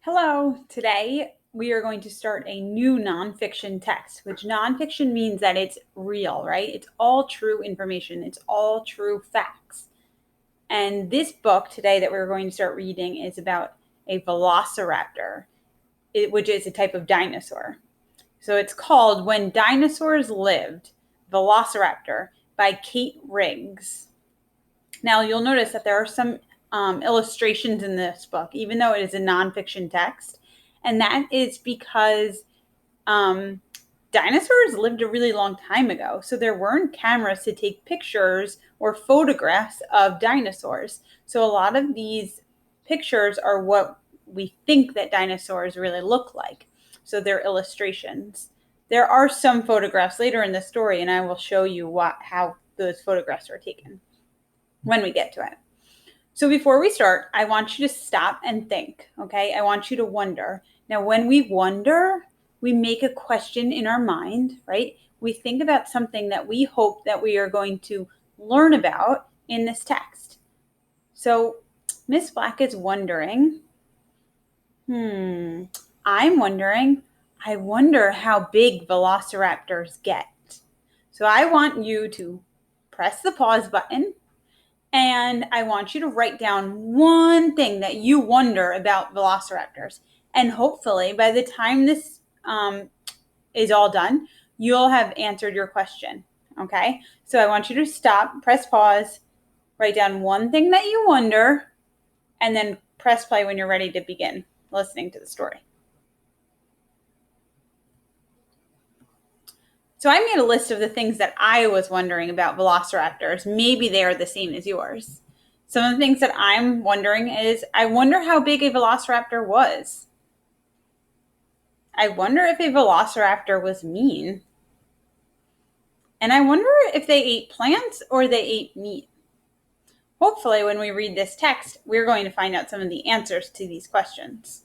Hello, today we are going to start a new nonfiction text, which nonfiction means that it's real, right? It's all true information, it's all true facts. And this book today that we're going to start reading is about a velociraptor, which is a type of dinosaur. So it's called When Dinosaurs Lived, Velociraptor by Kate Riggs. Now you'll notice that there are some illustrations in this book, even though it is a nonfiction text. And that is because dinosaurs lived a really long time ago. So there weren't cameras to take pictures or photographs of dinosaurs. So a lot of these pictures are what we think that dinosaurs really look like. So they're illustrations. There are some photographs later in the story, and I will show you how those photographs were taken when we get to it. So before we start, I want you to stop and think, okay? I want you to wonder. Now, when we wonder, we make a question in our mind, right? We think about something that we hope that we are going to learn about in this text. So Miss Black is wondering, I'm wondering, I wonder how big velociraptors get. So I want you to press the pause button, and I want you to write down one thing that you wonder about velociraptors. And hopefully, by the time this is all done, you'll have answered your question. Okay? So I want you to stop, press pause, write down one thing that you wonder, and then press play when you're ready to begin listening to the story. So I made a list of the things that I was wondering about velociraptors. Maybe they are the same as yours. Some of the things that I'm wondering is, I wonder how big a velociraptor was. I wonder if a velociraptor was mean. And I wonder if they ate plants or they ate meat. Hopefully, when we read this text, we're going to find out some of the answers to these questions.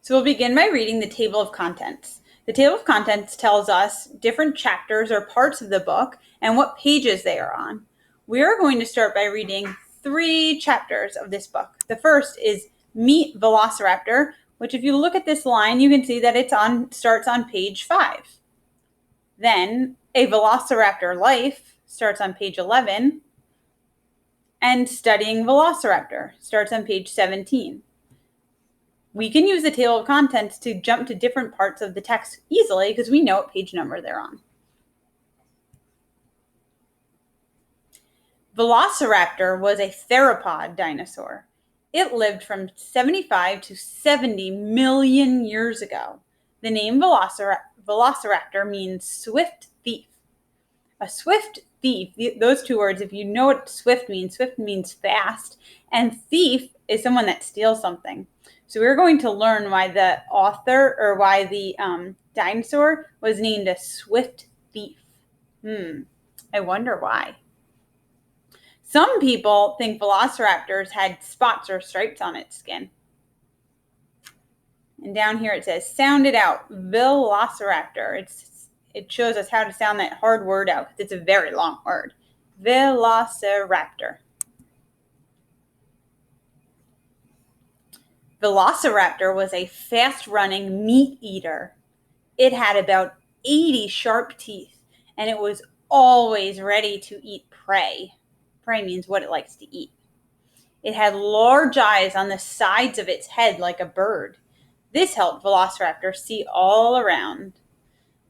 So we'll begin by reading the table of contents. The table of contents tells us different chapters or parts of the book and what pages they are on. We are going to start by reading 3 chapters of this book. The first is Meet Velociraptor, which if you look at this line, you can see that it starts on page 5. Then A Velociraptor Life starts on page 11, and Studying Velociraptor starts on page 17. We can use the table of contents to jump to different parts of the text easily because we know what page number they're on. Velociraptor was a theropod dinosaur. It lived from 75 to 70 million years ago. The name Velociraptor means swift thief. A swift thief, those 2 words, if you know what swift means fast, and thief is someone that steals something. So we're going to learn why the author, or why the dinosaur was named a swift thief. I wonder why. Some people think velociraptors had spots or stripes on its skin. And down here it says, sound it out, velociraptor. It shows us how to sound that hard word out because it's a very long word. Velociraptor. Velociraptor was a fast-running meat eater. It had about 80 sharp teeth, and it was always ready to eat prey. Prey means what it likes to eat. It had large eyes on the sides of its head like a bird. This helped Velociraptor see all around.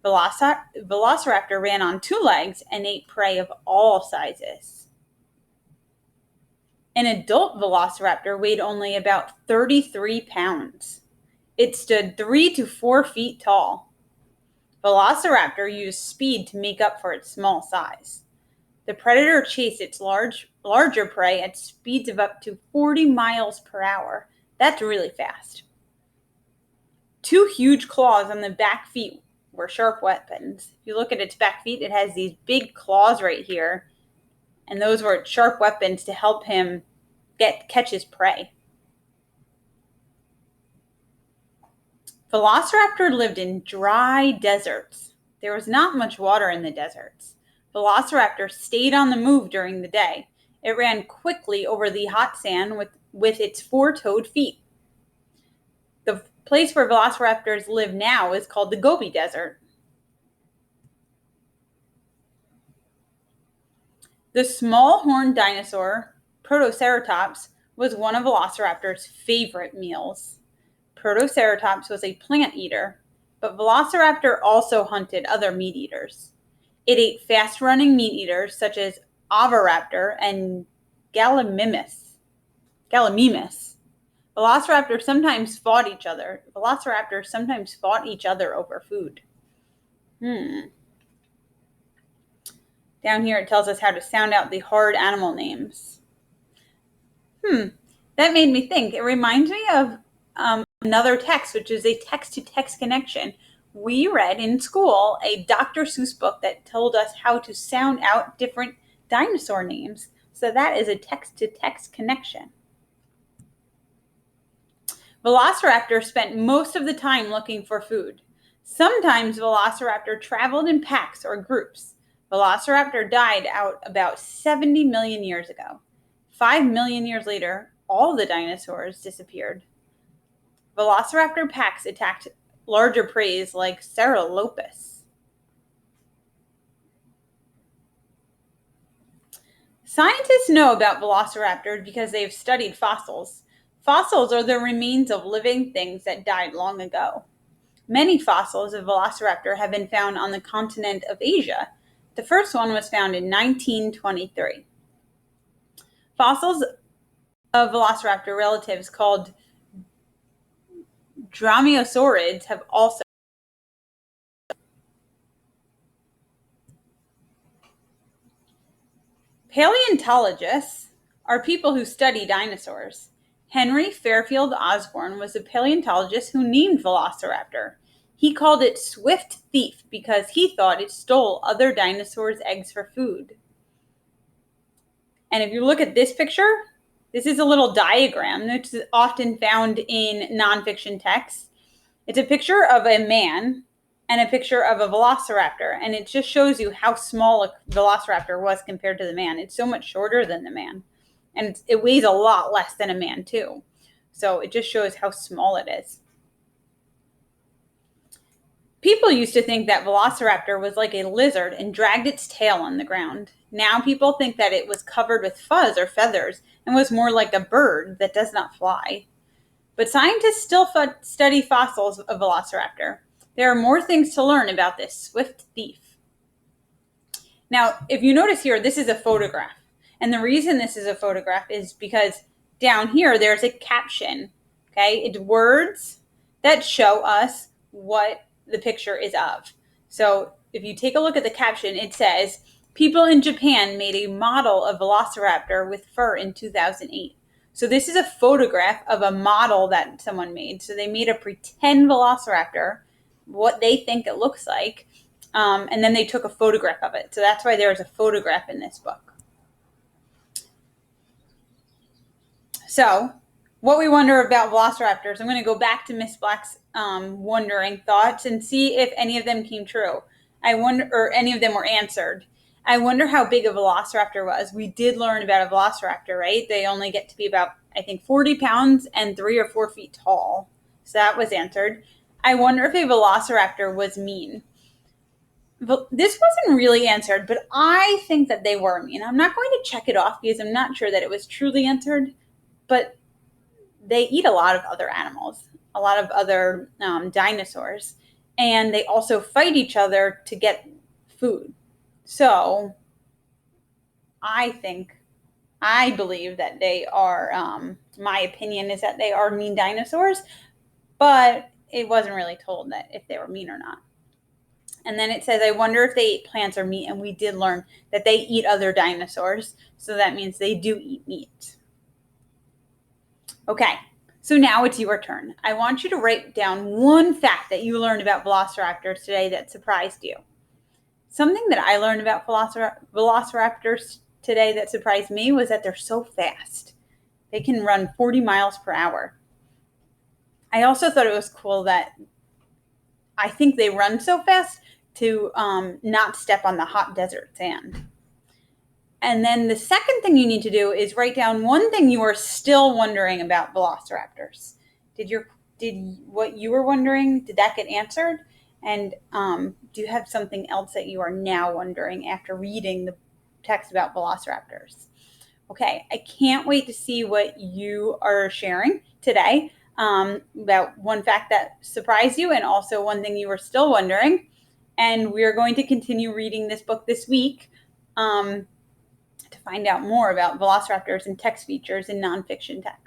Velociraptor ran on 2 legs and ate prey of all sizes. An adult velociraptor weighed only about 33 pounds. It stood 3 to 4 feet tall. Velociraptor used speed to make up for its small size. The predator chased its larger prey at speeds of up to 40 miles per hour. That's really fast. 2 huge claws on the back feet were sharp weapons. If you look at its back feet, it has these big claws right here, and those were sharp weapons to help him catch his prey. Velociraptor lived in dry deserts. There was not much water in the deserts. Velociraptor stayed on the move during the day. It ran quickly over the hot sand with its four-toed feet. The place where velociraptors live now is called the Gobi Desert. The small horned dinosaur, Protoceratops, was one of Velociraptor's favorite meals. Protoceratops was a plant eater, but Velociraptor also hunted other meat eaters. It ate fast-running meat eaters such as Oviraptor and Gallimimus. Velociraptors sometimes fought each other. Velociraptors sometimes fought each other over food. Down here it tells us how to sound out the hard animal names. That made me think. It reminds me of another text, which is a text-to-text connection. We read in school a Dr. Seuss book that told us how to sound out different dinosaur names. So that is a text-to-text connection. Velociraptor spent most of the time looking for food. Sometimes Velociraptor traveled in packs or groups. Velociraptor died out about 70 million years ago. 5 million years later, all the dinosaurs disappeared. Velociraptor packs attacked larger prey like Ceralopus. Scientists know about velociraptors because they have studied fossils. Fossils are the remains of living things that died long ago. Many fossils of velociraptor have been found on the continent of Asia. The first one was found in 1923. Fossils of velociraptor relatives called dromaeosaurids have also. Paleontologists are people who study dinosaurs. Henry Fairfield Osborn was a paleontologist who named Velociraptor. He called it Swift Thief because he thought it stole other dinosaurs' eggs for food. And if you look at this picture, this is a little diagram that's often found in nonfiction texts. It's a picture of a man and a picture of a velociraptor, and it just shows you how small a velociraptor was compared to the man. It's so much shorter than the man, and it weighs a lot less than a man too. So it just shows how small it is. People used to think that Velociraptor was like a lizard and dragged its tail on the ground. Now people think that it was covered with fuzz or feathers and was more like a bird that does not fly. But scientists still study fossils of Velociraptor. There are more things to learn about this swift thief. Now, if you notice here, this is a photograph. And the reason this is a photograph is because down here, there's a caption. Okay, it's words that show us what the picture is of. So if you take a look at the caption, it says, people in Japan made a model of Velociraptor with fur in 2008. So this is a photograph of a model that someone made. So they made a pretend Velociraptor, what they think it looks like, and then they took a photograph of it. So that's why there's a photograph in this book. So what we wonder about velociraptors, I'm going to go back to Miss Black's wondering thoughts and see if any of them came true. I wonder, or any of them were answered. I wonder how big a velociraptor was. We did learn about a velociraptor, right? They only get to be about, I think, 40 pounds and 3 or 4 feet tall. So that was answered. I wonder if a velociraptor was mean. This wasn't really answered, but I think that they were mean. I'm not going to check it off because I'm not sure that it was truly answered, but they eat a lot of other animals, a lot of other dinosaurs, and they also fight each other to get food. So I believe that they are, my opinion is that they are mean dinosaurs, but it wasn't really told that if they were mean or not. And then it says, I wonder if they eat plants or meat, and we did learn that they eat other dinosaurs, so that means they do eat meat. Okay, so now it's your turn. I want you to write down one fact that you learned about velociraptors today that surprised you. Something that I learned about velociraptors today that surprised me was that they're so fast. They can run 40 miles per hour. I also thought it was cool that I think they run so fast to not step on the hot desert sand. And then the second thing you need to do is write down one thing you are still wondering about velociraptors. Did what you were wondering, did that get answered? And do you have something else that you are now wondering after reading the text about velociraptors? Okay, I can't wait to see what you are sharing today about one fact that surprised you and also one thing you were still wondering. And we're going to continue reading this book this week to find out more about velociraptors and text features in nonfiction text.